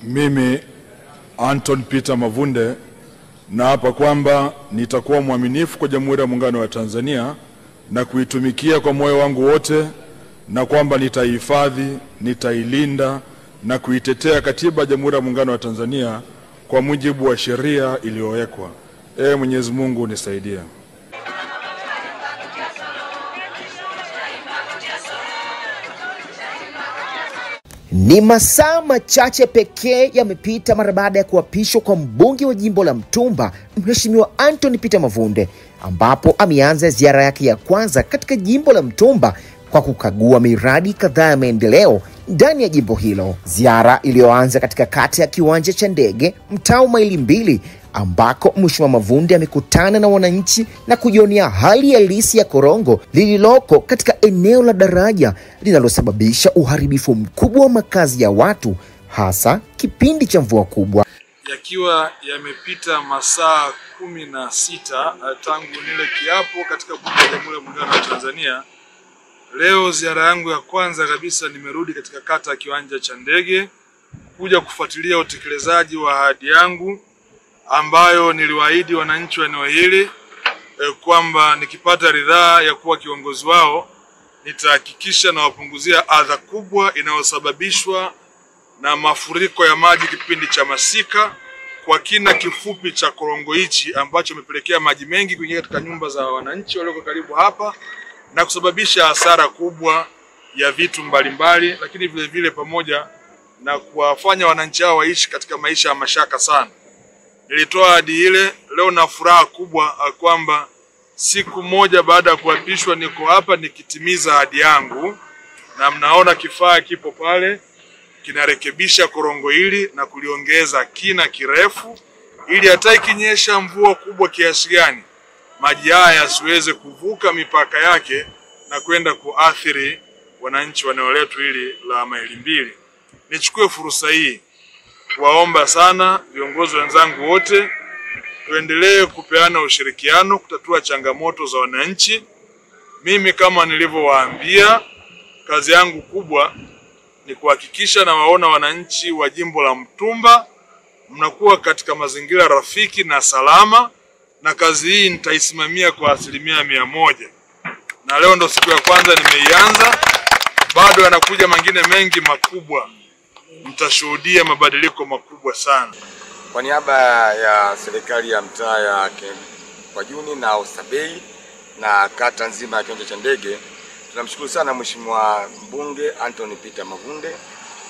Mimi Anton Peter Mavunde naapa kwamba nitakuwa mwaminifu kwa Jamhuri ya Muungano wa Tanzania na kuitumikia kwa moyo wangu wote, na kwamba nitaihifadhi, nitailinda na kuitetea Katiba ya Jamhuri ya Muungano wa Tanzania kwa mujibu wa sheria iliyowekwa. Mwenyezi Mungu nisaidie. Ni masaa machache pekee yamepita mara baada ya kuapishwa kwa mbunge wa jimbo la Mtumba, Mheshimiwa Anton Peter Mavunde, ambapo ameanza ziara yake ya kwanza katika jimbo la Mtumba kwa kukagua miradi kadhaa ya maendeleo ndani ya jimbo hilo. Ziara iliyoanza katika kata ya Kiwanja cha Ndege, mtaa Maili Mbili, ambako Mheshimiwa Mavunde amekutana na wananchi na kujionea hali halisi ya korongo lililoko katika eneo la daraja linalosababisha uharibifu mkubwa wa makazi ya watu, hasa kipindi cha mvua kubwa. Yakiwa yamepita masaa 16 tangu nile kiapo katika bunge la Jamhuri ya Muungano wa Tanzania, leo ziara yangu ya kwanza kabisa nimerudi katika kata ya Kiwanja cha Ndege kuja kufuatilia utekelezaji wa ahadi yangu ambayo niliwaahidi wananchi wa eneo hili kwamba nikipata ridhaa ya kuwa kiongozi wao nitahakikisha na wapunguzia adha kubwa inayosababishwa na mafuriko ya maji kipindi cha masika kwa kina kifupi cha korongo hichi, ambacho imepelekea maji mengi kuingia katika nyumba za wananchi walioko karibu hapa na kusababisha hasara kubwa ya vitu mbalimbali, lakini vile vile pamoja na kuwafanya wananchi hao waishi katika maisha ya mashaka sana. Nilitoa ahadi ile, leo na furaha kubwa kwamba siku moja baada ya kuapishwa niko hapa nikitimiza ahadi yangu, na mnaona kifaa kipo pale kinarekebisha korongo hili na kuliongeza kina kirefu ili hata ikinyesha mvua kubwa kiasi gani maji haya yasiweze kuvuka mipaka yake na kwenda kuathiri wananchi wa eneo letu hili la Maili Mbili. Nichukue fursa hii kuwaomba sana viongozi wenzangu wote tuendelee kupeana ushirikiano kutatua changamoto za wananchi. Mimi kama nilivyowaambia, kazi yangu kubwa ni kuhakikisha na waona wananchi wa jimbo la Mtumba mnakuwa katika mazingira rafiki na salama, na kazi hii nitaisimamia kwa 100%. Na leo ndo siku ya kwanza nimeianza, bado yanakuja mengine mengi makubwa. Mtashuhudia mabadiliko makubwa sana. Kwa niaba ya serikali ya mtaa ya Kwajuni na Oysterbay na kata nzima ya Kiwanja cha Ndege, tunamshukuru sana Mheshimiwa mbunge Anton Peter Mavunde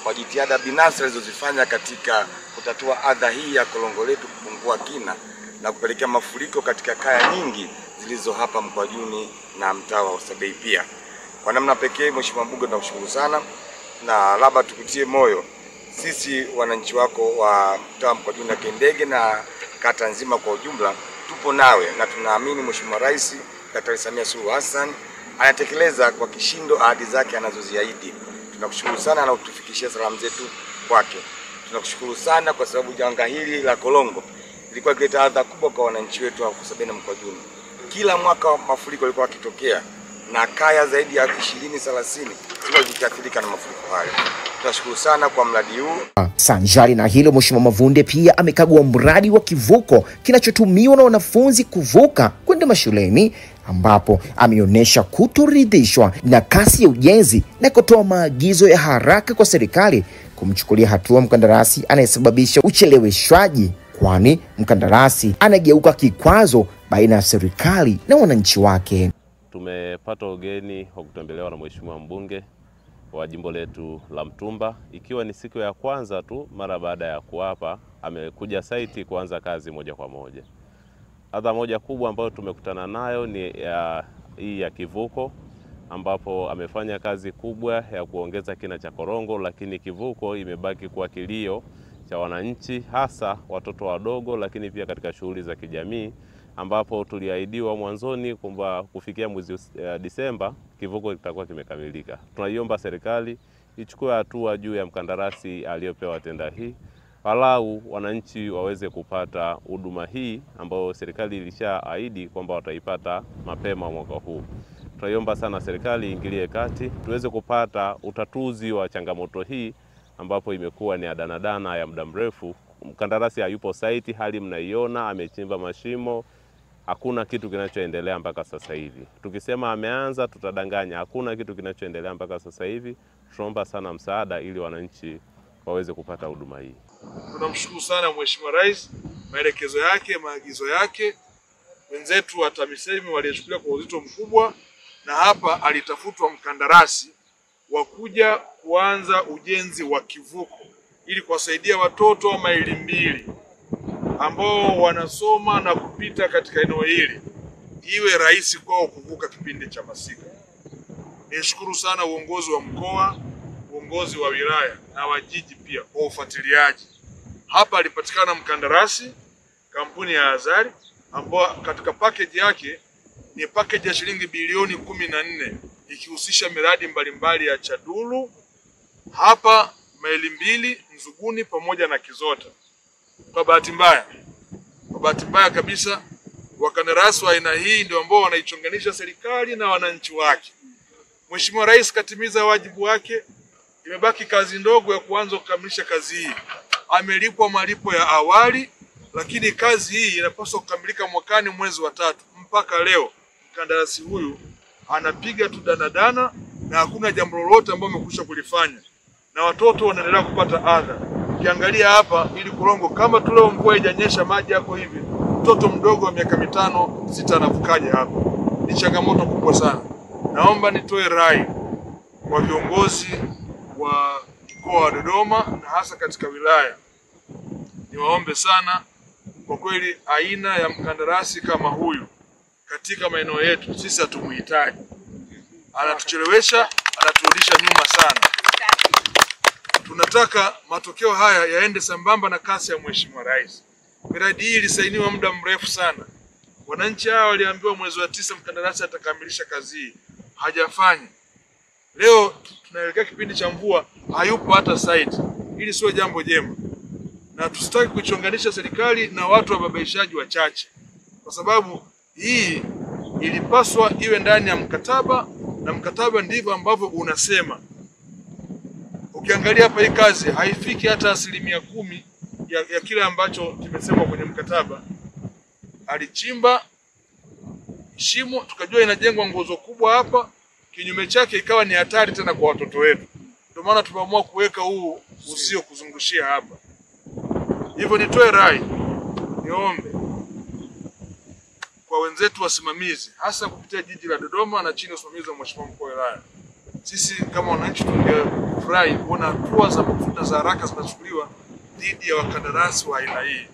kwa jitihada binafsi alizozifanya katika kutatua adha hii ya korongo letu kupungua kina na kupelekea mafuriko katika kaya nyingi zilizo hapa Mkwajuni na mtaa wa Oysterbay pia. Kwa namna pekee Mheshimiwa mbunge tunakushukuru sana, na labda tukutie moyo sisi wananchi wako wa mtaa Mkwajuni na Ndege na kata nzima kwa ujumla, tupo nawe na tunaamini Mheshimiwa Rais Daktari Samia Suluhu Hassan anatekeleza kwa kishindo ahadi zake anazoziahidi. Tunakushukuru sana na kutufikishia salamu zetu kwake. Tunakushukuru sana kwa sababu janga hili la korongo lilikuwa kileta adha kubwa kwa wananchi wetu wa Oysterbay na Mkwajuni. Kila mwaka mafuriko yalikuwa yakitokea na kaya zaidi ya 20-30 zilikuwa zikiathirika na mafuriko hayo. Tunashukuru sana kwa mradi huu. Sanjari na hilo, Mheshimiwa Mavunde pia amekagua mradi wa kivuko kinachotumiwa na wanafunzi kuvuka kwenda mashuleni, ambapo ameonyesha kutoridhishwa na kasi ya ujenzi na kutoa maagizo ya haraka kwa serikali kumchukulia hatua mkandarasi anayesababisha ucheleweshwaji, kwani mkandarasi anageuka kikwazo baina ya serikali na wananchi wake. Tumepata ugeni wa kutembelewa na Mheshimiwa mbunge wa jimbo letu la Mtumba, ikiwa ni siku ya kwanza tu mara baada ya kuapa. Amekuja site kuanza kazi moja kwa moja. Adha moja kubwa ambayo tumekutana nayo ni hii ya kivuko, ambapo amefanya kazi kubwa ya kuongeza kina cha korongo, lakini kivuko imebaki kuwa kilio cha wananchi, hasa watoto wadogo, lakini pia katika shughuli za kijamii, ambapo tuliahidiwa mwanzoni kwamba kufikia mwezi Disemba kivuko kitakuwa kimekamilika. Tunaiomba serikali ichukue hatua juu ya mkandarasi aliyopewa tenda hii, walau wananchi waweze kupata huduma hii ambayo serikali ilishaahidi kwamba wataipata mapema mwaka huu. Tunaiomba sana serikali ingilie kati tuweze kupata utatuzi wa changamoto hii ambapo imekuwa ni adanadana ya muda mrefu. Mkandarasi hayupo site, hali mnaiona, amechimba mashimo, hakuna kitu kinachoendelea mpaka sasa hivi. Tukisema ameanza tutadanganya, hakuna kitu kinachoendelea mpaka sasa hivi. Tunaomba sana msaada ili wananchi waweze kupata huduma hii. Tunamshukuru sana Mheshimiwa Rais, maelekezo yake, maagizo yake, wenzetu wa TAMISEMI walichukulia kwa uzito mkubwa, na hapa alitafutwa mkandarasi wa kuja kuanza ujenzi wa kivuko ili kuwasaidia watoto wa maili mbili ambao wanasoma na kupita katika eneo hili iwe rahisi kwao kuvuka kipindi cha masika. Nishukuru sana uongozi wa mkoa, uongozi wa wilaya na wa jiji pia kwa ufuatiliaji. Hapa alipatikana mkandarasi kampuni ya Azari ambao katika package yake ni package ya shilingi bilioni 14 ikihusisha miradi mbalimbali ya Chadulu, hapa maili mbili, Nzuguni pamoja na Kizota. Kwa bahati mbaya kabisa, wakandarasi wa aina hii ndio ambao wanaichonganisha serikali na wananchi wake. Mheshimiwa Rais katimiza wajibu wake, imebaki kazi ndogo ya kuanza kukamilisha kazi hii. Amelipwa malipo ya awali, lakini kazi hii inapaswa kukamilika mwakani mwezi wa 3. Mpaka leo mkandarasi huyu anapiga tu danadana na hakuna jambo lolote ambalo amekwisha kulifanya, na watoto wanaendelea kupata adha. Ukiangalia hapa ili Korongo, kama tu leo mvua haijanyesha, maji yako hivi, mtoto mdogo wa miaka 5, 6 anavukaje hapa? Ni changamoto kubwa sana. Naomba nitoe rai kwa viongozi wa mkoa wa Dodoma na hasa katika wilaya. Niwaombe sana, kwa kweli aina ya mkandarasi kama huyu katika maeneo yetu sisi hatumuhitaji. Anatuchelewesha, anaturudisha nyuma sana. Tunataka matokeo haya yaende sambamba na kasi ya Mheshimiwa Rais. Miradi hii ilisainiwa muda mrefu sana. Wananchi hao waliambiwa mwezi wa 9 mkandarasi atakamilisha kazi hii. Hajafanya. Leo tunaelekea kipindi cha mvua, hayupo hata site. Hili sio jambo jema. Na tusitaki kuchonganisha serikali na watu wa babaishaji wachache. Kwa sababu hii ilipaswa iwe ndani ya mkataba, na mkataba ndivyo ambavyo unasema. Ukiangalia hapa hii kazi haifiki hata 10% ya kile ambacho kimesema kwenye mkataba. Alichimba shimo, tukajua inajengwa nguzo kubwa hapa, kinyume chake ikawa ni hatari tena kwa watoto wetu. Ndio maana tumeamua kuweka huu usio kuzungushia hapa. Hivyo nitoe rai, niombe kwa wenzetu wasimamizi, hasa kupitia jiji la Dodoma na chini ya usimamizi wa Mheshimiwa Mkuu wa Wilaya. Sisi kama wananchi tungefurahi kuona hatua za mafuta za haraka zinachukuliwa dhidi ya wakandarasi wa aina hii.